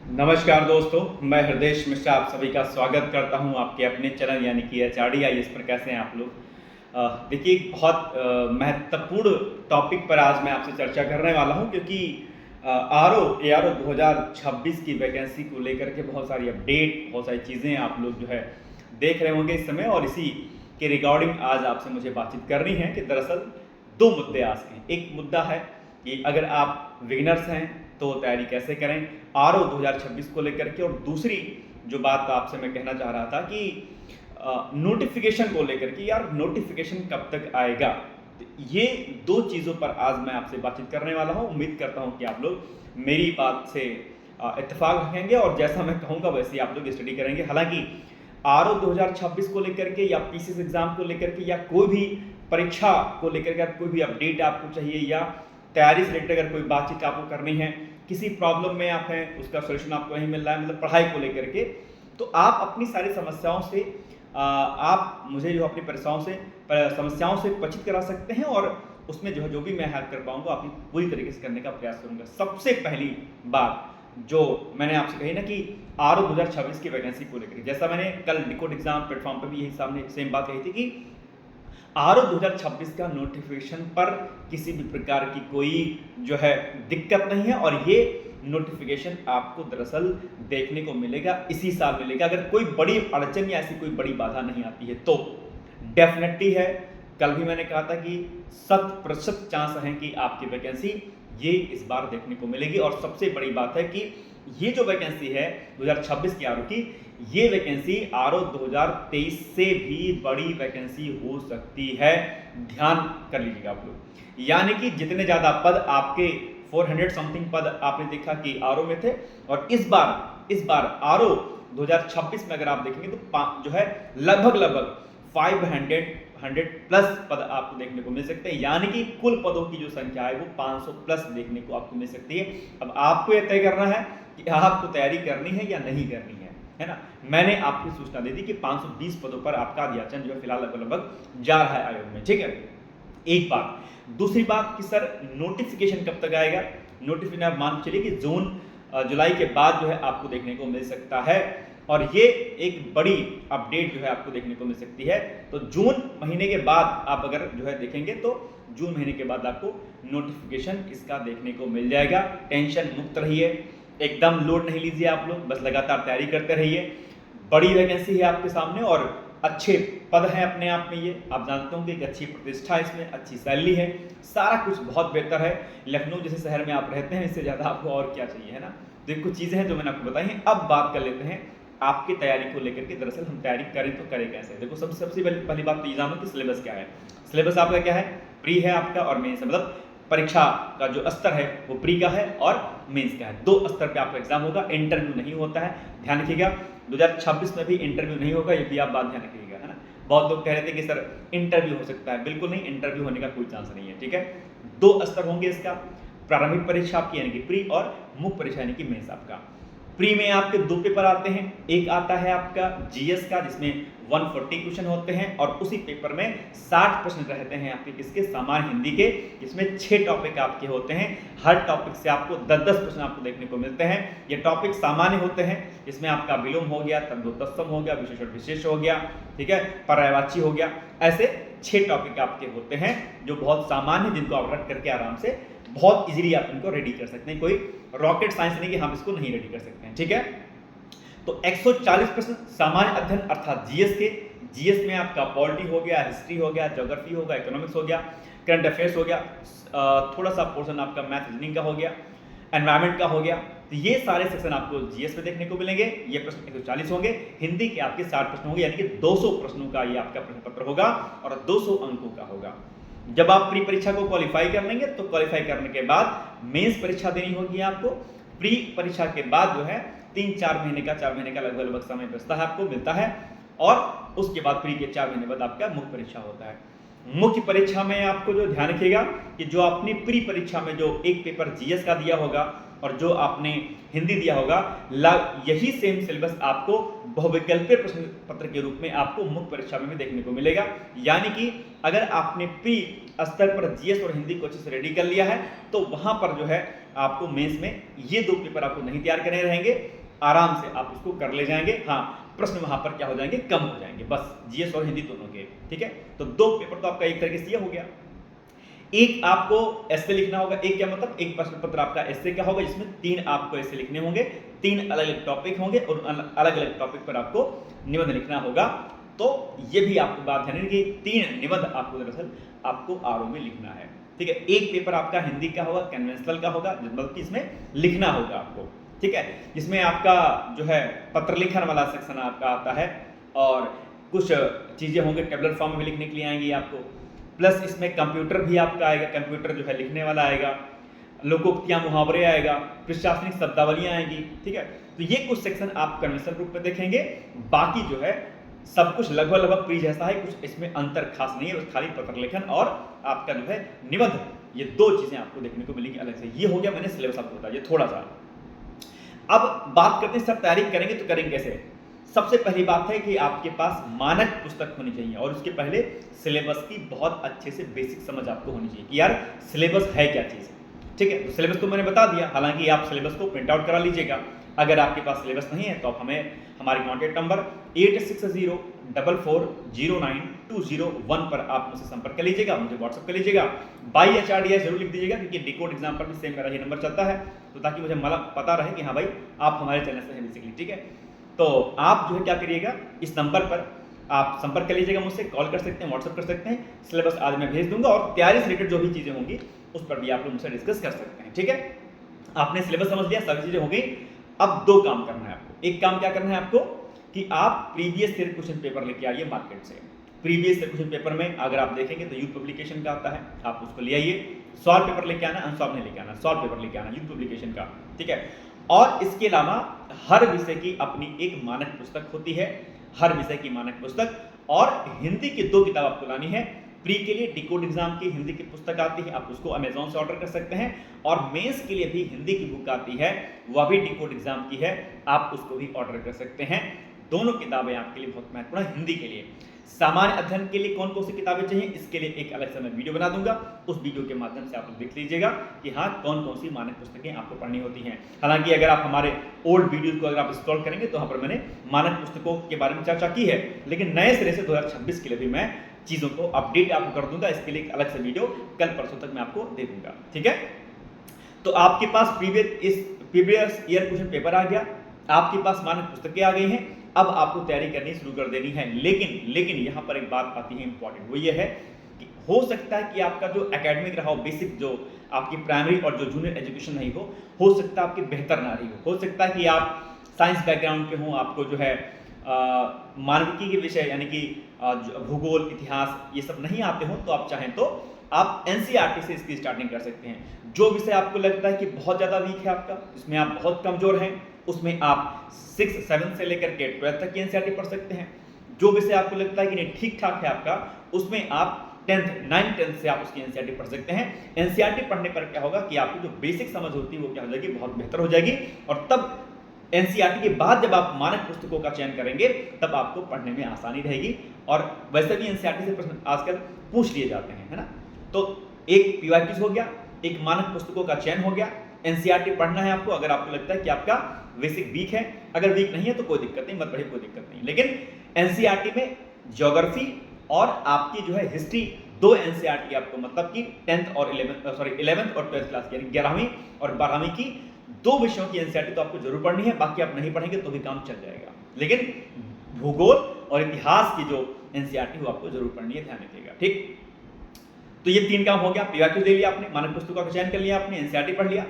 नमस्कार दोस्तों, मैं हृदय मिश्रा आप सभी का स्वागत करता हूं आपके अपने चैनल यानी कि एचआरडी आईएएस पर। कैसे हैं आप लोग? देखिए, एक बहुत महत्वपूर्ण टॉपिक पर आज मैं आपसे चर्चा करने वाला हूं, क्योंकि एआरओ 2026 की वैकेंसी को लेकर के बहुत सारी अपडेट, बहुत सारी चीज़ें आप लोग जो है देख रहे होंगे इस समय, और इसी के रिगार्डिंग आज आपसे मुझे बातचीत करनी है कि दरअसल दो मुद्दे आज के हैं। एक मुद्दा है कि अगर आप बिगिनर्स हैं तो तैयारी कैसे करें आरओ 2026 को लेकर के, और दूसरी जो बात आपसे मैं कहना चाह रहा था कि नोटिफिकेशन को लेकर के, यार नोटिफिकेशन कब तक आएगा। तो ये दो चीज़ों पर आज मैं आपसे बातचीत करने वाला हूँ। उम्मीद करता हूँ कि आप लोग मेरी बात से इत्तेफाक रखेंगे और जैसा मैं कहूँगा वैसे ही आप लोग स्टडी करेंगे। हालांकि आरओ 2026 को लेकर के या पीसीएस एग्जाम को लेकर के या कोई भी परीक्षा को लेकर के कोई भी अपडेट आपको चाहिए या तैयारी से रिलेटेड अगर कोई बातचीत आपको करनी है, किसी प्रॉब्लम में आप हैं, उसका सोल्यूशन आपको नहीं मिल रहा है, मतलब पढ़ाई को लेकर के, तो आप अपनी सारी समस्याओं से आप मुझे जो अपनी समस्याओं से परिचित करा सकते हैं, और उसमें जो भी मैं हेल्प कर पाऊंगा अपनी पूरी तरीके से करने का प्रयास करूंगा। सबसे पहली बात जो मैंने आपसे कही ना कि आरओ 2026 की वैकेंसी को लेकर, जैसा मैंने कल डिकोड एग्जाम प्लेटफॉर्म पर भी यही सामने सेम बात कही थी कि आरओ 2026 का नोटिफिकेशन पर किसी भी प्रकार की कोई जो है दिक्कत नहीं है, और ये नोटिफिकेशन आपको दरअसल देखने को मिलेगा, इसी साल मिलेगा, अगर कोई बड़ी अड़चन या ऐसी कोई बड़ी बाधा नहीं आती है तो। डेफिनेटली है, कल भी मैंने कहा था कि 100% चांस है कि आपकी वैकेंसी ये इस बार देखने को मिलेगी। और सबसे बड़ी बात है कि ये जो वैकेंसी है 2026 की आरओ की, ये वैकेंसी आरओ 2023 से भी बड़ी वैकेंसी हो सकती है। ध्यान कर लीजिएगा आप लोग, यानी कि जितने ज्यादा पद आपके 400 समथिंग पद आपने देखा कि आरओ में थे, और इस बार आरओ 2026 में अगर आप देखेंगे तो जो है लगभग 500 प्लस पद आपको देखने को मिल सकते हैं, यानी कि कुल पदों की जो संख्या है वो 500 प्लस देखने को आपको मिल सकती है। अब आपको यह तय करना है कि आपको तैयारी करनी है या नहीं करनी है ना। मैंने आपको सूचना दे दी कि 520 पदों पर आपका अध्याचन जो है फिलहाल लगभग जा रहा है आयोग में, ठीक है। एक बात, दूसरी बात कि सर नोटिफिकेशन कब तक आएगा। नोटिफिकेशन आप मान चलिए कि जुलाई के बाद जो है आपको देखने को मिल सकता है, और ये एक बड़ी अपडेट जो है आपको देखने को मिल सकती है। तो जून महीने के बाद आप अगर जो है देखेंगे तो जून महीने के बाद आपको नोटिफिकेशन इसका देखने को मिल जाएगा। टेंशन मुक्त रहिए, एकदम लोड नहीं लीजिए आप लोग, बस लगातार तैयारी करते रहिए। बड़ी वैकेंसी है आपके सामने और अच्छे पद हैं अपने आप में, ये आप जानते होंगे कि अच्छी प्रतिष्ठा इसमें, अच्छी सैलरी है, सारा कुछ बहुत बेहतर है। लखनऊ जैसे शहर में आप रहते हैं, इससे ज़्यादा आपको और क्या चाहिए, है ना। तो कुछ चीज़ें हैं जो मैंने आपको बताई हैं। अब बात कर लेते हैं आपकी तैयारी को लेकर के। दरअसल हम तैयारी करें तो करें कैसे। देखो, सबसे पहली बात तो ये जानो कि सिलेबस क्या है। सिलेबस आपका क्या है, प्री है आपका और मेंस, मतलब परीक्षा का जो स्तर है वो प्री का है और मेंस का है। दो स्तर पे आपका एग्जाम होगा, इंटरव्यू नहीं होता है, ध्यान रखिएगा। 2026 में भी इंटरव्यू नहीं होगा, ये भी आप बात ध्यान रखिएगा, है ना। बहुत लोग कह रहे थे कि सर इंटरव्यू हो सकता है, बिल्कुल नहीं, इंटरव्यू होने का कोई चांस नहीं है, ठीक है। दो स्तर होंगे इसका, प्रारंभिक परीक्षा आपकी यानी कि प्री, और मुख्य परीक्षा यानी कि मेंस आपका। प्री में आपके दो पेपर आते हैं, एक आता है आपका जीएस का जिसमें 140 क्वेश्चन होते हैं, और उसी पेपर में 60 प्रश्न रहते हैं आपके किसके, सामान्य हिंदी के, जिसमें 6 टॉपिक आपके होते हैं। हर टॉपिक से आपको 10-10 प्रश्न आपको देखने को मिलते हैं। ये टॉपिक सामान्य होते हैं, इसमें आपका विलोम हो गया, तद्भव तत्सम हो गया, विशेष और विशेष हो गया, ठीक है, पर्यायवाची हो गया। ऐसे 6 टॉपिक आपके होते हैं जो बहुत सामान्य, जिनको आप रख करके आराम से बहुत इजीली आप इनको रेडी कर सकते हैं। कोई रॉकेट साइंस नहीं कि हम इसको नहीं रेडी कर सकते हैं, ठीक है। तो 140 प्रश्न सामान्य अध्ययन अर्थात जीएस के, जीएस में आपका पॉलिटी हो गया, हिस्ट्री हो गया, ज्योग्राफी होगा, इकोनॉमिक्स हो गया, करंट अफेयर्स हो गया, थोड़ा सा पोर्शन आपका मैथ रीजनिंग का हो गया, एनवायरमेंट का हो गया। तो ये सारे सेक्शन आपको जीएस में देखने को मिलेंगे। ये प्रश्न 140 होंगे, हिंदी के आपके 60 प्रश्न होंगे, यानी कि 200 प्रश्नों का ये आपका प्रश्न पत्र होगा और 200 अंकों का होगा। जब आप प्री परीक्षा को क्वालिफाई कर लेंगे तो क्वालिफाई करने के बाद मेंस परीक्षा देनी होगी आपको। प्री परीक्षा के बाद जो है 4 महीने का लगभग समय बचता है, आपको मिलता है, और उसके बाद प्री के 4 महीने बाद आपका मुख्य परीक्षा होता है। मुख्य परीक्षा में आपको जो ध्यान रखिएगा कि जो अपनी प्री परीक्षा में जो एक पेपर जीएस का दिया होगा, और जो आपने हिंदी दिया होगा, यही सेम सिलेबस आपको बहुविकल्पीय प्रश्न पत्र के रूप में आपको मुख्य परीक्षा में भी देखने को मिलेगा। यानी कि अगर आपने प्री स्तर पर जीएस और हिंदी को अच्छे से रेडी कर लिया है तो वहां पर जो है आपको मेंस में ये 2 पेपर आपको नहीं तैयार करने रहेंगे, आराम से आप इसको कर ले जाएंगे। हाँ, प्रश्न वहां पर क्या हो जाएंगे, कम हो जाएंगे, बस जीएस और हिंदी दोनों के। ठीक है, तो 2 पेपर तो आपका एक तरीके से ये हो गया। एक आपको एस्से लिखना होगा, एक क्या मतलब, एक प्रश्न पत्र आपका एस्से का होगा जिसमें 3 आपको एस्से लिखने होंगे, 3 अलग अलग टॉपिक होंगे और अलग अलग टॉपिक पर आपको निबंध लिखना होगा। तो ये भी आपको बात ध्यान रखनी कि 3 निबंध आपको दरअसल आपको आरओ में लिखना है। ठीक है, एक पेपर आपका हिंदी का होगा, कन्वेंशनल का होगा, मतलब कि इसमें लिखना होगा आपको। ठीक है, जिसमें आपका जो है पत्र लिखन वाला सेक्शन आपका आता है और कुछ चीजें होंगे टेबलर फॉर्म में लिखने के लिए आएंगी आपको, प्लस इसमें कंप्यूटर भी आपका आएगा, कंप्यूटर जो है लिखने वाला आएगा, लोकोक्तियां मुहावरे आएगा, प्रशासनिक शब्दावलियां आएंगी। ठीक है, तो ये कुछ सेक्शन आप कन्वेंशनल रूप में देखेंगे। बाकी जो है सब कुछ लगभग प्री जैसा है, कुछ इसमें अंतर खास नहीं है, बस खाली पत्र लेखन और आपका जो है निबंध, ये 2 चीजें आपको देखने को मिलेंगी अलग से। ये हो गया, मैंने सिलेबस आपको बताया थोड़ा सा। अब बात करते हैं सब तैयारी करेंगे तो करेंगे कैसे। सबसे पहली बात है कि आपके पास मानक पुस्तक होनी चाहिए और उसके पहले सिलेबस की बहुत अच्छे से बेसिक समझ आपको होनी चाहिए कि यार सिलेबस है क्या चीज़। ठीक है, तो सिलेबस तो मैंने बता दिया, हालांकि आप सिलेबस को प्रिंट आउट करा लीजिएगा। अगर आपके पास सिलेबस नहीं है तो आप हमें हमारे कॉन्टैक्ट नंबर 8604440921 पर आप मुझसे संपर्क कर लीजिएगा, मुझे व्हाट्सअप कर लीजिएगा। बाई HRDI जरूर लिख दीजिएगा क्योंकि डिकोड एग्जाम पर भी सेम मेरा ही नंबर चलता है, तो ताकि मुझे पता रहे कि हाँ भाई आप हमारे चैनल से हैं बेसिकली। ठीक है, तो आप जो है क्या करिएगा, इस नंबर पर आप संपर्क कर लीजिएगा, मुझसे कॉल कर सकते हैं, व्हाट्सअप कर सकते हैं। सिलेबस आज मैं भेज दूंगा और तैयारी से रिलेटेड जो भी चीज़ें होंगी उस पर भी आप लोग मुझसे डिस्कस कर सकते हैं। ठीक है, आपने सिलेबस समझ लिया, सारी चीज़ें हो गई। अब 2 काम करना है आपको। एक काम क्या करना है आपको कि आप प्रीवियस ईयर क्वेश्चन पेपर लेके आइए मार्केट से। प्रीवियस ईयर क्वेश्चन पेपर में अगर आप देखेंगे तो यूथ पब्लिकेशन का आता है, आप उसको ले आइए। सॉल्व पेपर लेके आना, अनसॉल्व नहीं लेके आना, सॉल्व पेपर लेके आना यूथ पब्लिकेशन का। ठीक है, और इसके अलावा हर विषय की अपनी एक मानक पुस्तक होती है, हर विषय की मानक पुस्तक, और हिंदी की 2 किताब आपको लानी है। प्री के लिए डिकोड एग्जाम की हिंदी की पुस्तक आती है, आप उसको अमेजोन से ऑर्डर कर सकते हैं, और मेंस के लिए भी हिंदी की बुक आती है, वह भी डिकोड एग्जाम की है, आप उसको भी ऑर्डर कर सकते हैं। दोनों किताबें आपके लिए बहुत महत्वपूर्ण है। हिंदी के लिए सामान्य अध्ययन के लिए कौन कौन सी किताबें चाहिए, इसके लिए एक अलग से मैं वीडियो बना दूंगा, उस वीडियो के माध्यम से आप लोग देख लीजिएगा कि हाँ कौन कौन सी मानक पुस्तकें आपको पढ़नी होती हैं। हालांकि अगर आप हमारे ओल्ड वीडियोस को अगर आप इंस्टॉल करेंगे तो वहाँ पर मैंने मानक पुस्तकों के बारे में चर्चा की है, लेकिन नए सिरे से 2026 के लिए भी मैं चीज़ों को अपडेट आपको कर दूंगा। इसके लिए एक अलग से वीडियो कल परसों तक मैं आपको दे दूंगा। ठीक है, तो आपके पास प्रीवियस ईयर क्वेश्चन पेपर आ गया, आपके पास मानक पुस्तकें आ गई हैं, अब आपको तैयारी करनी शुरू कर देनी है। लेकिन यहाँ पर एक बात आती है इंपॉर्टेंट, वो ये है कि हो सकता है कि आपका जो एकेडमिक रहा हो, बेसिक जो आपकी प्राइमरी और जो जूनियर एजुकेशन नहीं हो सकता है आपकी बेहतर ना रही हो सकता है कि आप साइंस बैकग्राउंड के हों, आपको जो है मानविकी के विषय यानी कि भूगोल, इतिहास ये सब नहीं आते हो, तो आप चाहें तो आप एनसीईआरटी से इसकी स्टार्टिंग कर सकते हैं। जो विषय आपको लगता है कि बहुत ज़्यादा वीक है आपका, इसमें आप बहुत कमज़ोर हैं, उसमें आप 6, 7 से लेकर के 12 तक की एनसीईआरटी पढ़ सकते हैं। जो विषय आपको लगता है कि नहीं ठीक ठाक है आपका, उसमें आप 9th 10th से आप उसकी एनसीईआरटी पढ़ सकते हैं। एनसीईआरटी पढ़ने पर क्या होगा कि आपकी जो बेसिक समझ होती है वो क्या हो जाएगी, बहुत बेहतर हो जाएगी, और तब एनसीईआरटी के बाद जब आप मानक पुस्तकों का चयन करेंगे तब आपको पढ़ने में आसानी रहेगी। और वैसे भी एनसीईआरटी से प्रश्न आजकल पूछ लिए जाते हैं, है ना। तो एक पीवाईक्यूज हो गया, एक मानक पुस्तकों का चयन हो गया, एनसीईआरटी पढ़ना है आपको अगर आपको लगता है कि आपका बेसिक वीक है। अगर वीक नहीं है तो कोई दिक्कत नहीं, मत पढ़िए, कोई दिक्कत नहीं। लेकिन एनसीईआरटी में ज्योग्राफी और आपकी जो है हिस्ट्री, 2 एनसीईआरटी आपको, मतलब कि 11th और 12th क्लास की यानी 11वीं और 12वीं की 2 विषयों की एनसीईआरटी तो आपको जरूर पढ़नी है, बाकी आप नहीं पढ़ेंगे तो भी काम चल जाएगा। लेकिन भूगोल और इतिहास की जो एनसीईआरटी वो आपको जरूर पढ़नी है, ध्यान रखिएगा। ठीक, तो ये 3 काम हो गया, पीवाईक्यू दे लिया आपने, मानक पुस्तकों का चयन कर लिया आपने, एनसीईआरटी पढ़ लिया।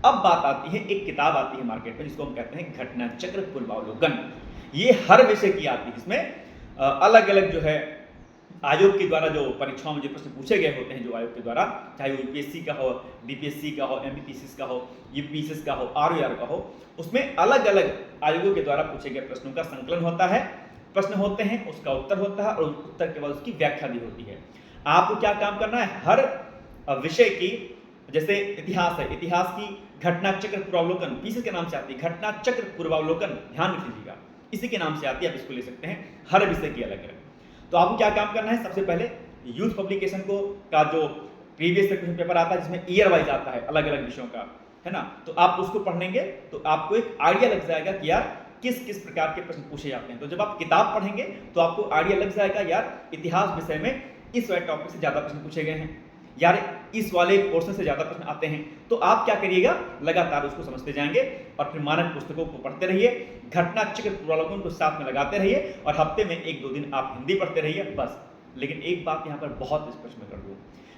अब बात आती है, एक किताब आती है मार्केट में जिसको हम कहते हैं घटना चक्र पूर्वावलोकन। ये हर विषय की आती है, इसमें अलग अलग जो है आयोग के द्वारा जो परीक्षाओं में जो प्रश्न पूछे गए होते हैं, जो आयोग के द्वारा, चाहे वो यूपीएससी का हो, डीपीएससी का हो, एमपीपीएससी का हो, यूपीएससी का हो, आरओआर का हो, उसमें अलग अलग आयोगों के द्वारा पूछे गए प्रश्नों का संकलन होता है, प्रश्न होते हैं, उसका उत्तर होता है, और उत्तर के बाद उसकी व्याख्या भी होती है। आपको क्या काम करना है, हर विषय की, जैसे इतिहास है, इतिहास की घटना चक्र पूर्वावलोकन पीसीएस के नाम से आती है, घटना चक्र पूर्वावलोकन, ध्यान रख लीजिएगा, इसी के नाम से आती है, आप इसको ले सकते हैं, हर विषय की अलग अलग। तो आपको क्या काम करना है, सबसे पहले यूथ पब्लिकेशन को का जो प्रीवियस क्वेश्चन पेपर आता है जिसमें ईयर वाइज आता है अलग अलग विषयों का, है ना, तो आप उसको पढ़ लेंगे तो आपको एक आइडिया लग जाएगा कि यार किस किस प्रकार के प्रश्न पूछे जाते हैं। तो जब आप किताब पढ़ेंगे तो आपको आइडिया लग जाएगा यार इतिहास विषय में इस वाले टॉपिक से ज्यादा प्रश्न पूछे गए हैं, यार इस वाले पोर्शन से ज्यादा प्रश्न आते हैं। तो आप क्या करिएगा, लगातार उसको समझते जाएंगे और फिर मानक पुस्तकों को पढ़ते रहिए, घटना चक्र पूर्वावलोकन को साथ में लगाते रहिए और हफ्ते में 1-2 दिन आप हिंदी पढ़ते रहिए बस। लेकिन एक बात यहाँ पर बहुत स्पष्ट मैं कर दूं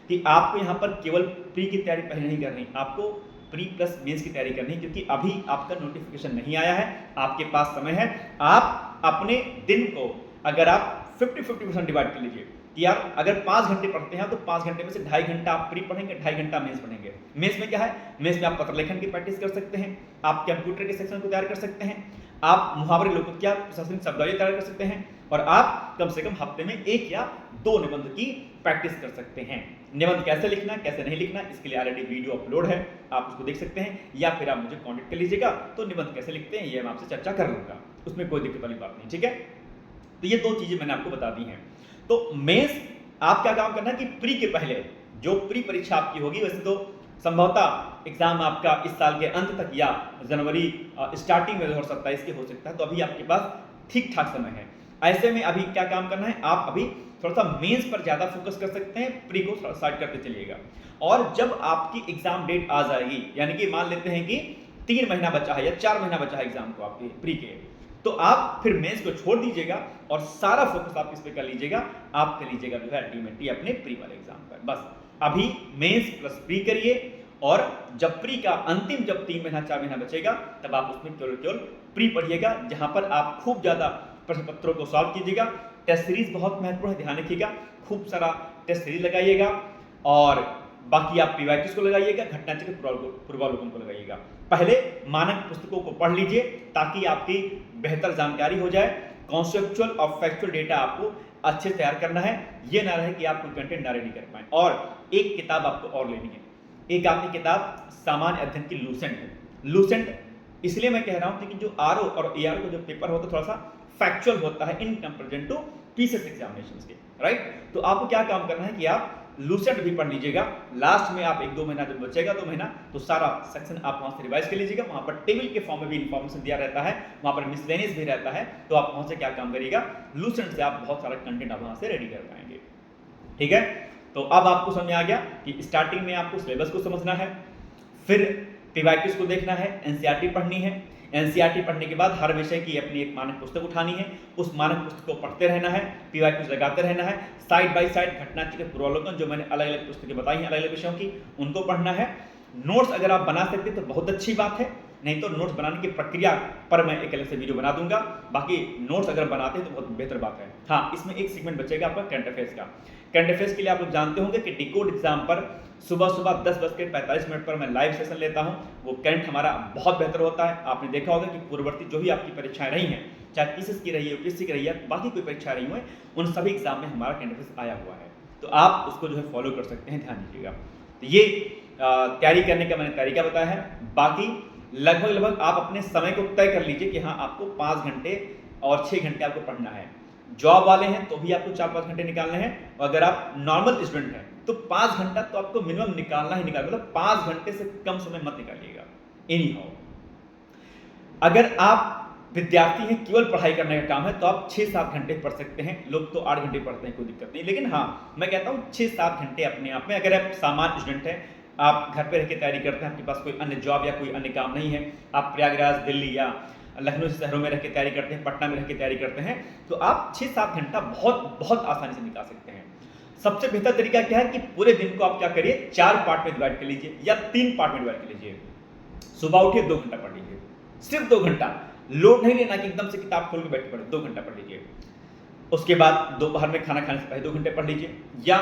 कि आपको यहाँ पर केवल प्री की तैयारी पहले नहीं करनी, आपको प्री प्लस मेंस की तैयारी करनी, क्योंकि अभी आपका नोटिफिकेशन नहीं आया है, आपके पास समय है। आप अपने दिन को अगर आप 50-50% डिवाइड कर लीजिए कि यार अगर 5 घंटे पढ़ते हैं तो 5 घंटे में से 2.5 घंटा आप प्री पढ़ेंगे, 2.5 घंटा मेंस पढ़ेंगे। मेंस में क्या है, मेंस में आप पत्र लेखन की प्रैक्टिस कर सकते हैं, आप कंप्यूटर के सेक्शन को तैयार कर सकते हैं, आप मुहावरे लोकोक्तियाँ प्रशासनिक शब्दावली तैयार कर सकते हैं और आप कम से कम हफ्ते में 1 या 2 निबंध की प्रैक्टिस कर सकते हैं। निबंध कैसे लिखना कैसे नहीं लिखना इसके लिए ऑलरेडी वीडियो अपलोड है, आप उसको देख सकते हैं, या फिर आप मुझे कांटेक्ट कर लीजिएगा तो निबंध कैसे लिखते हैं ये मैं आपसे चर्चा कर लूंगा, उसमें कोई दिक्कत वाली बात नहीं, ठीक है। तो ये 2 चीजें मैंने आपको बता दी हैं। तो मेंस आप क्या काम करना है कि प्री के पहले जो प्री परीक्षा आपकी होगी, वैसे तो संभवतः एग्जाम आपका इस साल के अंत तक या जनवरी स्टार्टिंग में 2027 के हो सकता है, तो अभी आपके पास ठीक ठाक समय है। ऐसे में अभी क्या काम करना है, आप अभी थोड़ा सा मेंस पर ज्यादा फोकस कर सकते हैं, प्री को साइड करते चलिएगा। और जब आपकी एग्जाम डेट आ जाएगी, यानी कि मान लेते हैं कि 3 महीना बचा है या 4 महीना बचा है एग्जाम को आपके प्री के, तो आप फिर मेंस को छोड़ दीजिएगा और सारा फोकस आप इस पे कर लीजिएगा, आप कर लीजिएगा जो है अल्टीमेटली अपने प्री वाले एग्जाम पर। बस अभी मेंस प्लस प्री करिए और जब प्री का अंतिम जब 3 महीना 4 महीना बचेगा तब आप उसमें केवल प्री पढ़िएगा, जहां पर आप खूब ज्यादा प्रश्न पत्रों को सॉल्व कीजिएगा। टेस्ट सीरीज बहुत महत्वपूर्ण है, ध्यान रखिएगा, खूब सारा टेस्ट सीरीज लगाइएगा और बाकी आप पीवाईक्यूज को लगाइएगा, घटना चक्र पूर्वावलोकन को लगाइएगा। पहले मानक पुस्तकों को पढ़ लीजिए ताकि आपकी बेहतर जानकारी हो जाए, कॉन्सेप्चुअल और फैक्चुअल डेटा आपको अच्छे से तैयार करना है, ये ना रहे कि आप कोई कंटेंट ना रेडी कर पाए। और एक किताब आपको और लेनी है, एक आपकी किताब सामान्य अध्ययन की लूसेंट है। लूसेंट इसलिए मैं कह रहा हूं क्योंकि जो आरओ और एआर का जो पेपर होता है थोड़ा सा फैक्चुअल होता है in comparison to PCS examinations के, राइट। तो आपको क्या काम करना है कि आप लूसेंट भी पढ़ लीजिएगा, लास्ट में आप 1-2 महीना जब बचेगा 2 महीना तो सारा सेक्शन आप वहां से रिवाइज कर लीजिएगा, वहां पर टेबल के फॉर्म में भी इंफॉर्मेशन दिया रहता है, वहां पर मिसलेनियस भी रहता है, तो आप वहां से क्या काम करिएगा, लूसेंट से आप बहुत सारा कंटेंट आप वहां से रेडी कर पाएंगे, ठीक है। तो अब आपको समझ में आ गया कि स्टार्टिंग में आपको सिलेबस को समझना है, फिर पीवाईक्यूज को देखना है, एनसीईआरटी पढ़नी है, एनसीईआरटी पढ़ने के बाद हर विषय की अपनी एक मानक पुस्तक उठानी है, उस मानक पुस्तक को पढ़ते रहना है, पीवाईक्यूज लगाते रहना है, साइड बाय साइड घटना चक्र पूर्वावलोकन जो मैंने अलग अलग पुस्तकें बताई हैं अलग अलग विषयों की उनको पढ़ना है। नोट्स अगर आप बना सकते तो बहुत अच्छी बात है, नहीं तो नोट्स बनाने की प्रक्रिया पर मैं एक अलग से वीडियो बना दूंगा, बाकी नोट्स अगर बनाते हैं तो बहुत बेहतर बात है। हाँ, इसमें एक सेगमेंट बचेगा आपका करंट अफेयर्स का। करंट अफेयर्स के लिए आप लोग जानते होंगे कि डिकोड एग्जाम पर सुबह 10:45 पर मैं लाइव सेशन लेता हूं, वो करंट हमारा बहुत बेहतर होता है। आपने देखा होगा कि पूर्ववर्ती जो भी आपकी परीक्षाएं रही हैं, चाहे पीसीएस की रही है, यूपीएससी की रही है, बाकी कोई परीक्षा रही हुई, उन सभी एग्जाम में हमारा करंट अफेयर्स आया हुआ है, तो आप उसको जो है फॉलो कर सकते हैं, ध्यान दीजिएगा। तो ये तैयारी करने का मैंने तरीका बताया है, बाकी लगभग आप अपने समय को तय कर लीजिए कि हाँ आपको 5 घंटे और 6 घंटे आपको पढ़ना है। जॉब वाले हैं तो भी आपको 4-5 घंटे निकालने हैं, और अगर आप नॉर्मल स्टूडेंट हैं तो 5 घंटा तो आपको मिनिमम निकालना ही निकालना, मतलब 5 घंटे से कम समय मत निकालिएगा एनी हाउ। अगर आप विद्यार्थी हैं, केवल पढ़ाई करने का काम है, तो आप 6-7 घंटे पढ़ सकते हैं, लोग तो 8 घंटे पढ़ते हैं, कोई दिक्कत नहीं, लेकिन हाँ मैं कहता हूँ 6-7 घंटे अपने आप में। अगर आप सामान्य स्टूडेंट हैं, आप घर पे रह के तैयारी करते हैं, आपके पास कोई अन्य जॉब या कोई अन्य काम नहीं है, आप प्रयागराज, दिल्ली या लखनऊ शहरों में रह के तैयारी करते हैं, पटना में रह के तैयारी करते हैं, तो आप 6-7 घंटा बहुत आसानी से निकाल सकते हैं। सबसे बेहतर तरीका क्या है कि पूरे दिन को आप क्या करिए, 4 पार्ट में डिवाइड कर लीजिए या 3 पार्ट में डिवाइड कर लीजिए। सुबह उठिए 2 घंटा पढ़ लीजिए, सिर्फ 2 घंटा, लोड नहीं लेना कि एकदम से किताब खोल के बैठ पड़े, 2 घंटा पढ़ लीजिए। उसके बाद दोपहर में खाना खाने से पहले 2 घंटे पढ़ लीजिए, या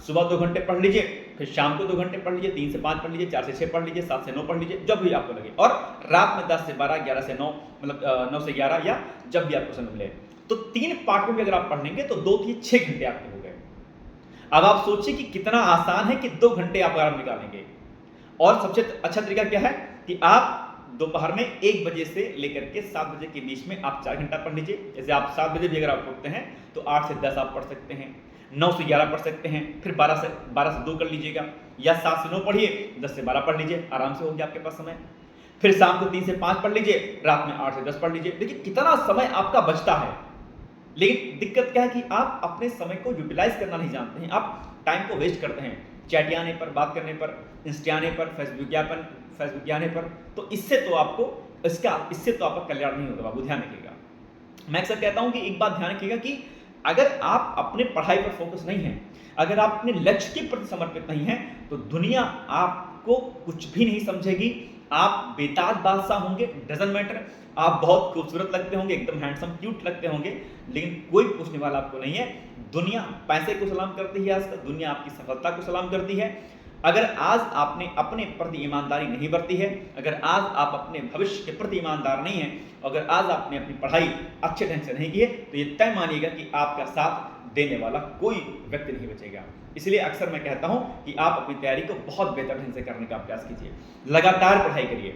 सुबह 2 घंटे पढ़ लीजिए, फिर शाम को 2 घंटे पढ़ लीजिए, 3 से 5 पढ़ लीजिए, 4 से 6 पढ़ लीजिए, 7 से 9 पढ़ लीजिए, जब भी आपको लगे, और रात में 10 से 12, 11 से 9, मतलब 9 से 11, या जब भी आपको समय मिले। तो 3 पार्ट में भी अगर आप पढ़ लेंगे तो 2 से 6 घंटे आपके हो गए। अब आप सोचिए कि कितना आसान है कि 2 घंटे आप आराम निकालेंगे। और सबसे अच्छा तरीका क्या है, कि आप दोपहर में 1 बजे से लेकर के 7 बजे के बीच में आप 4 घंटा पढ़ लीजिए। जैसे आप 7 बजे भी अगर आप उठते हैं तो 8 से 10 आप पढ़ सकते हैं, 9 से 11 पढ़ सकते हैं, फिर 12 से 2 कर लीजिएगा, या 7 से 9 पढ़िए, 10 से 12 पढ़ लीजिए, आराम से हो गया आपके पास समय। फिर शाम को 3 से 5 पढ़ लीजिए, रात में 8 से 10 पढ़ लीजिए। देखिए कितना समय आपका बचता है। लेकिन दिक्कत क्या है कि आप अपने समय को यूटिलाइज करना नहीं जानते हैं, आप टाइम को वेस्ट करते हैं चैट आने पर, बात करने पर, इंस्टा आने पर, फेसबुक आने पर। तो इससे तो आपका कल्याण नहीं होगा बाबू, ध्यान रखिएगा। मैं अक्सर कहता हूं कि एक बात ध्यान रखिएगा कि अगर आप अपने पढ़ाई पर फोकस नहीं है, अगर आप अपने लक्ष्य के प्रति समर्पित नहीं है, तो दुनिया आपको कुछ भी नहीं समझेगी। आप बेताज बादशाह होंगे, डजंट मैटर, आप बहुत खूबसूरत लगते होंगे, एकदम हैंडसम क्यूट लगते होंगे, लेकिन कोई पूछने वाला आपको नहीं है। दुनिया पैसे को सलाम करती है, आजकल दुनिया आपकी सफलता को सलाम करती है। अगर आज आपने अपने प्रति ईमानदारी नहीं बरती है, अगर आज आप अपने भविष्य के प्रति ईमानदार नहीं है, अगर आज आपने अपनी पढ़ाई अच्छे ढंग से नहीं की है, तो ये तय मानिएगा कि आपका साथ देने वाला कोई व्यक्ति नहीं बचेगा। इसलिए अक्सर मैं कहता हूं कि आप अपनी तैयारी को बहुत बेहतर ढंग से करने का प्रयास कीजिए, लगातार पढ़ाई करिए।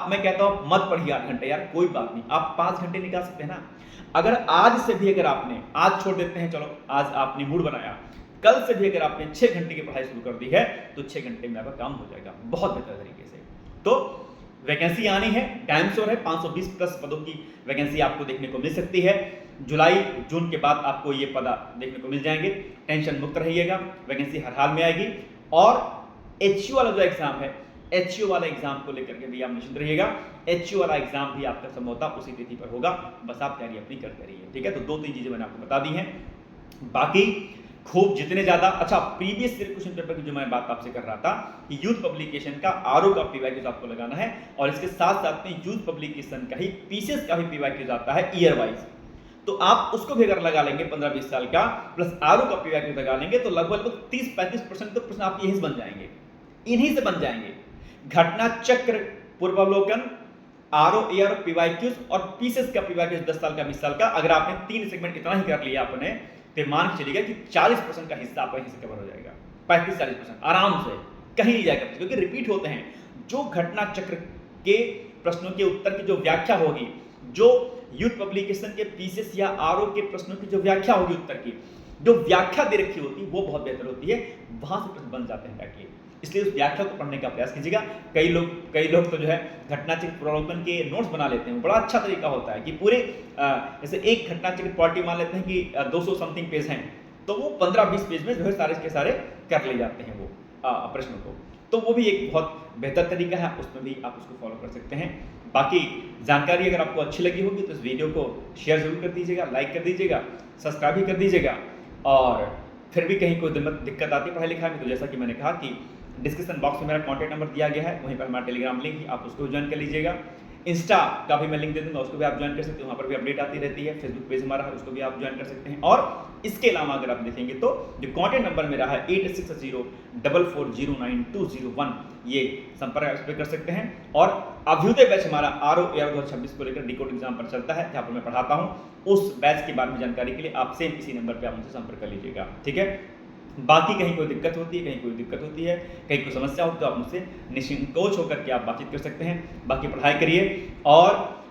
मैं कहता हूं मत पढ़िए 8 घंटे, यार कोई बात नहीं, आप 5 घंटे निकाल सकते हैं ना। अगर आज से भी अगर आपने, आज छोड़ देते हैं, चलो आज आपने मूड बनाया, कल से भी अगर आपने 6 घंटे की पढ़ाई शुरू कर दी है, तो 6 घंटे में आपका काम हो जाएगा बहुत बेहतर तरीके से। तो वैकेंसी आनी है, टाइम श्योर है, 520 प्लस पदों की वैकेंसी आपको देखने को मिल सकती है। जुलाई जून के बाद आपको ये पद देखने को मिल जाएंगे। टेंशन मुक्त रहिएगा, वैकेंसी हर हाल में आएगी। और एचयू वाला जो एग्जाम है, एचयू वाला एग्जाम को लेकर के भी आप निश्चिंत रहिएगा। एचयू वाला एग्जाम भी आपका संभवतः उसी तिथि पर होगा, बस आप तैयारी अपनी करते रहिए, ठीक है। तो 2-3 चीजें मैंने आपको बता दी हैं। बाकी खूब जितने ज्यादा, अच्छा प्रीवियस ईयर क्वेश्चन पेपर की जो मैं बात आपसे कर रहा था कि यूथ पब्लिकेशन का आरओ का पीवाईक्यूज आपको लगाना है, और इसके साथ साथ में यूथ पब्लिकेशन का ही पीसीएस का भी पीवाईक्यूज आता है ईयर वाइज। तो आप उसको भी अगर लगा लेंगे 15-20 साल का, प्लस आरओ का पीवाईक्यूज लगा लेंगे, तो लगभग 30-35% तो प्रश्न आपके यहीं से बन जाएंगे, इन्हीं से बन जाएंगे। घटना चक्र, पूर्वावलोकन, आरओ एआर पीवाईक्यूज और पीसीएस का पीवाईक्यूज 10 साल का 20 साल का, अगर आपने 3 सेगमेंट इतना ही कर लिया आपने, तो मान के चलिएगा कि 40% का हिस्सा आपका यहीं से कवर हो जाएगा। 35-40% आराम से, कहीं नहीं जाएगा, क्योंकि रिपीट होते हैं। जो घटना चक्र के प्रश्नों के उत्तर की जो व्याख्या होगी, जो यूथ पब्लिकेशन के पीसीएस या आरओ के प्रश्नों की जो व्याख्या होगी, उत्तर की जो व्याख्या दे रखी होती है, वो बहुत बेहतर होती है, वहां से प्रश्न बन जाते हैं जाके। इसलिए उस व्याख्या को पढ़ने का प्रयास कीजिएगा। कई लोग तो जो है घटना चक्र पूर्वावलोकन के नोट्स बना लेते हैं, बड़ा अच्छा तरीका होता है कि पूरे जैसे एक घटना चक्र पॉलिटी मान लेते हैं कि 200 समथिंग पेज हैं, तो वो 15-20 पेज में जो है सारे के सारे कर ले जाते हैं वो प्रश्नों को। तो वो भी एक बहुत बेहतर तरीका है, उसमें भी आप उसको फॉलो कर सकते हैं। बाकी जानकारी अगर आपको अच्छी लगी होगी तो इस वीडियो को शेयर जरूर कर दीजिएगा, लाइक कर दीजिएगा, सब्सक्राइब भी कर दीजिएगा। और फिर भी कहीं कोई दिक्कत आती है पढ़ाई लिखाई में, तो जैसा कि मैंने कहा कि डिस्क्रिप्शन बॉक्स में मेरा कॉन्टैक्ट नंबर दिया गया है, वहीं पर हमारा टेलीग्राम लिंक है, आप उसको ज्वाइन कर लीजिएगा। इंस्टा का भी मैं लिंक दे दूंगा, उसको भी आप ज्वाइन कर सकते हैं, वहाँ पर भी अपडेट आती रहती है। फेसबुक पेज हमारा है, उसको भी आप ज्वाइन कर सकते हैं। और इसके अलावा अगर आप देखेंगे तो जो कॉन्टैक्ट नंबर मेरा है 8604409201, ये संपर्क इस पर कर सकते हैं। और अभ्युदय बैच हमारा आरओ एआर 2026 को लेकर डिकोड एग्जाम पर चलता है, जहाँ पर मैं पढ़ाता हूँ। उस बैच के बारे में जानकारी के लिए आप सेम इसी नंबर पर आप मुझसे संपर्क कर लीजिएगा, ठीक है। बाकी कहीं कोई दिक्कत होती है, कहीं कोई समस्या हो, तो आप मुझसे निसंकोच होकर के आप बातचीत कर सकते हैं। बाकी पढ़ाई करिए और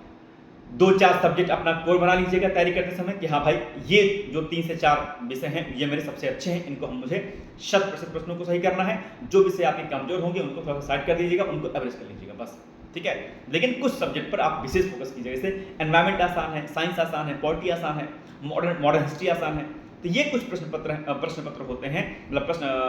2-4 सब्जेक्ट अपना कोर बना लीजिएगा तैयारी करते समय कि हाँ भाई, ये जो 3 से 4 विषय हैं ये मेरे सबसे अच्छे हैं, इनको मुझे 100% प्रश्नों को सही करना है। जो विषय आपके कमजोर होंगे उनको थोड़ा सा साइड कर दीजिएगा, उनको एवरेज कर लीजिएगा, बस, ठीक है। लेकिन कुछ सब्जेक्ट पर आप विशेष फोकस कीजिएगा, जैसे एनवायरमेंट आसान है, साइंस आसान है, पॉलिटी आसान है, मॉडर्न हिस्ट्री आसान है। तो ये कुछ प्रश्न पत्र होते हैं, मतलब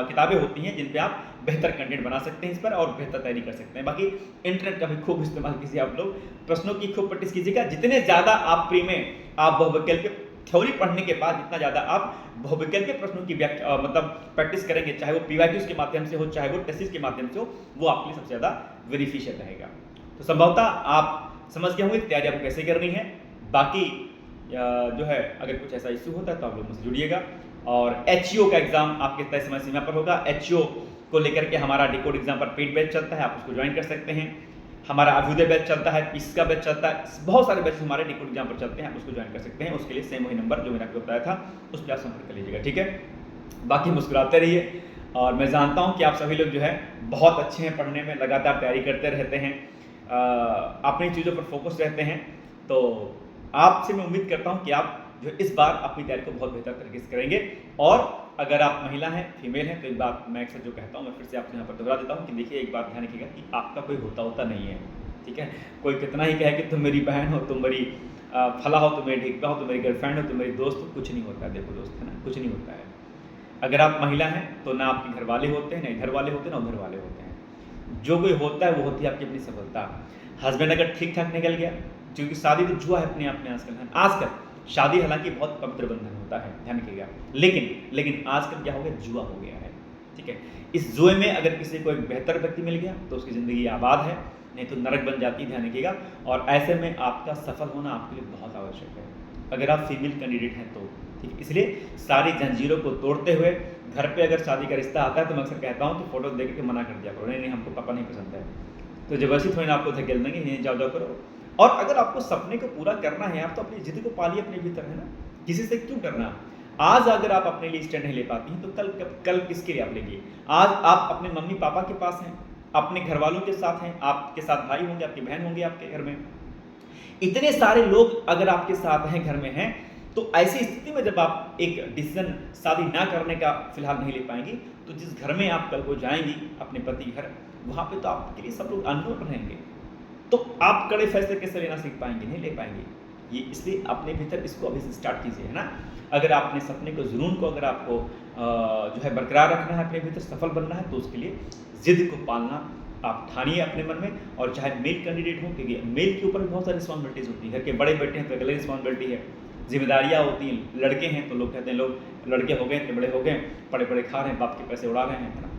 किताबें होती हैं जिन पे आप बेहतर कंटेंट बना सकते हैं इस पर, और बेहतर तैयारी कर सकते हैं। बाकी इंटरनेट का भी खूब इस्तेमाल कीजिए, आप लोग प्रश्नों की खूब प्रैक्टिस कीजिएगा। जितने ज़्यादा आप प्री में आप बहुविकल्पीय थ्योरी पढ़ने के बाद जितना ज़्यादा आप बहुविकल्पीय प्रश्नों की व्याख्या मतलब प्रैक्टिस करेंगे, चाहे वो पीवाईक्यूज के माध्यम से हो, चाहे वो टेस्ट के माध्यम से हो, वो आपके लिए सबसे ज़्यादा बेनिफिशियल रहेगा। तो संभवतः आप समझ गए होंगे तैयारी आपको कैसे करनी है। बाकी जो है अगर कुछ ऐसा इश्यू होता है तो आप लोग मुझसे जुड़िएगा। और एचईओ का एग्जाम आपके तय समय सीमा पर होगा। एचईओ को लेकर के हमारा डिकोड एग्जाम पर पेड बैच चलता है, आप उसको ज्वाइन कर सकते हैं। हमारा अभ्युदय बैच चलता है, पीस का बैच चलता है, बहुत सारे बैच हमारे डिकोड एग्जाम पर चलते हैं, आप उसको ज्वाइन कर सकते हैं। उसके लिए सेम वही नंबर जो मैंने आपको बताया था उस पर आप संपर्क कर लीजिएगा, ठीक है। बाकी मुस्कुराते रहिए, और मैं जानता हूँ कि आप सभी लोग जो है बहुत अच्छे हैं पढ़ने में, लगातार तैयारी करते रहते हैं। अपनी चीज़ों पर फोकस रहते हैं, तो आपसे मैं उम्मीद करता हूँ कि आप जो इस बार अपनी तैयारी को बहुत बेहतर तरीके से करेंगे। और अगर आप महिला हैं, फीमेल हैं, तो एक बात मैं अक्सर जो कहता हूँ, मैं फिर से आपसे यहाँ पर दोहरा देता हूँ कि देखिए, एक बात ध्यान रखिएगा कि आपका कोई होता नहीं है, ठीक है? कोई कितना ही कहे कि तुम मेरी बहन हो, तुम मेरी फला हो, तुम मेरी ढिक्का हो, तुम मेरी गर्लफ्रेंड हो, तुम मेरी दोस्त हो, कुछ नहीं होता है। देखो दोस्त, है ना, कुछ नहीं होता है। अगर आप महिला हैं तो ना आपके घर वाले होते हैं, ना इधर वाले होते हैं, ना उधर वाले होते हैं। जो कोई होता है वो होती है आपकी अपनी सफलता। हस्बैंड अगर ठीक ठाक निकल गया, क्योंकि शादी तो जुआ है अपने आप में आजकल शादी हालांकि बहुत पवित्र बंधन होता है, ध्यान रखिएगा, लेकिन आजकल क्या हो गया, जुआ हो गया है, ठीक है? इस जुए में अगर किसी को एक बेहतर व्यक्ति मिल गया तो उसकी ज़िंदगी आबाद है, नहीं तो नरक बन जाती है, ध्यान रखिएगा। और ऐसे में आपका सफल होना आपके लिए बहुत आवश्यक है, अगर आप फीमेल कैंडिडेट हैं तो, ठीक है? इसलिए सारी जंजीरों को तोड़ते हुए घर पे अगर शादी का रिश्ता आता है तो मैं अक्सर कहता हूँ कि फोटो देख के मना कर दिया करो, नहीं हमको पापा नहीं पसंद है, तो जबरदस्ती थोड़ी ना आपको धकेल देंगे, नहीं जाओ करो। और अगर आपको सपने को पूरा करना है, आप तो अपनी जिद को पालिए अपने भीतर, है ना, किसी से क्यों करना। आज अगर आप अपने लिए स्टैंड नहीं ले पाती हैं तो कल किसके लिए आप लेंगे। आज आप अपने मम्मी पापा के पास हैं, अपने घर वालों के साथ हैं, आपके साथ भाई होंगे, आपकी बहन होंगे, आपके घर में इतने सारे लोग अगर आपके साथ हैं, घर में हैं, तो ऐसी स्थिति में जब आप एक डिसीजन शादी ना करने का फिलहाल नहीं ले पाएंगी, तो जिस घर में आप कल को जाएंगी अपने पति घर, वहां पे तो आपके लिए सब लोग अननोन रहेंगे, तो आप कड़े फैसले कैसे लेना सीख पाएंगे, नहीं ले पाएंगे। ये इसलिए अपने भीतर इसको अभी से स्टार्ट कीजिए, है ना। अगर आपने सपने को, जुनून को अगर आपको जो है बरकरार रखना है, अपने भीतर सफल बनना है, तो उसके लिए जिद को पालना आप ठानिए अपने मन में। और चाहे मेल कैंडिडेट हो, क्योंकि मेल के ऊपर भी बहुत सारी रिस्पॉन्सिबिलिटीज होती है, घर के बड़े बेटे हैं तो अलग रिस्पॉन्सिबिलिटी है, जिम्मेदारियाँ होती हैं। लड़के हैं तो लोग कहते हैं, लोग लड़के हो गए, इतने बड़े हो गए, पड़े पड़े खा रहे हैं, बाप के पैसे उड़ा रहे हैं, है ना।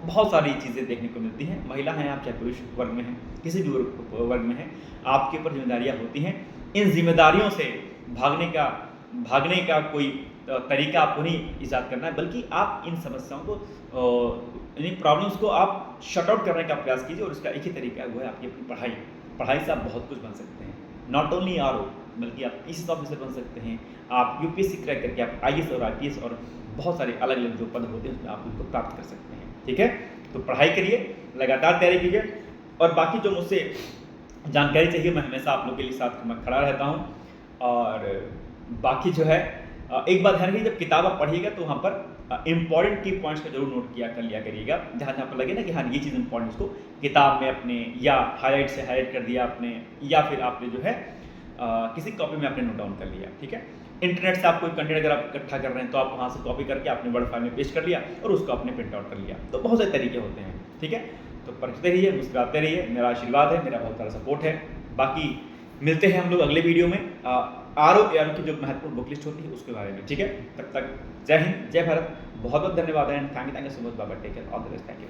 बहुत सारी चीज़ें देखने को मिलती हैं। महिला हैं आप, चाहे पुरुष वर्ग में हैं, किसी भी वर्ग में हैं, आपके ऊपर जिम्मेदारियाँ होती हैं। इन जिम्मेदारियों से भागने का कोई तरीका आपको नहीं ईजाद करना है, बल्कि आप इन समस्याओं को, इन प्रॉब्लम्स को आप शट आउट करने का प्रयास कीजिए। और इसका एक ही तरीका है, वो है आपकी अपनी पढ़ाई से आप बहुत कुछ बन सकते हैं। नॉट ओनली आरओ, बल्कि आप पीसीएस ऑफिसर बन सकते हैं, आप यूपीएससी क्रैक करके आप आईएएस और आईपीएस और बहुत सारे अलग अलग जो पद होते हैं उसमें आप उनको प्राप्त कर सकते हैं, ठीक है। तो पढ़ाई करिए, लगातार तैयारी कीजिए, और बाकी जो मुझसे जानकारी चाहिए, मैं हमेशा आप लोगों के लिए साथ में खड़ा रहता हूँ। और बाकी जो है, एक बात ध्यान रखिए, जब किताब आप पढ़िएगा तो वहाँ पर इंपॉर्टेंट की पॉइंट्स को जरूर नोट कर लिया करिएगा। जहाँ पर लगे ना कि हाँ ये चीज़ इंपॉर्टेंट, उसको किताब में अपने या हाईलाइट से हाईलाइट कर दिया आपने, या फिर आपने जो है किसी कॉपी में आपने नोट डाउन कर लिया, ठीक है। इंटरनेट से आप कोई कंटेंट अगर आप इकट्ठा कर रहे हैं तो आप वहाँ से कॉपी करके आपने वर्ड फाइल में पेस्ट कर लिया और उसको आपने प्रिंट आउट कर लिया। तो बहुत सारे तरीके होते हैं, ठीक है। तो पढ़ते रहिए, मुस्कुराते रहिए, मेरा आशीर्वाद है, मेरा बहुत सारा सपोर्ट है। बाकी मिलते हैं हम लोग अगले वीडियो में आरओ की जो महत्वपूर्ण बुक लिस्ट होती है उसके बारे में, ठीक है। तब तक जय हिंद, जय भारत, बहुत बहुत धन्यवाद and thank you so much बाबा, take care, all the best, thank you.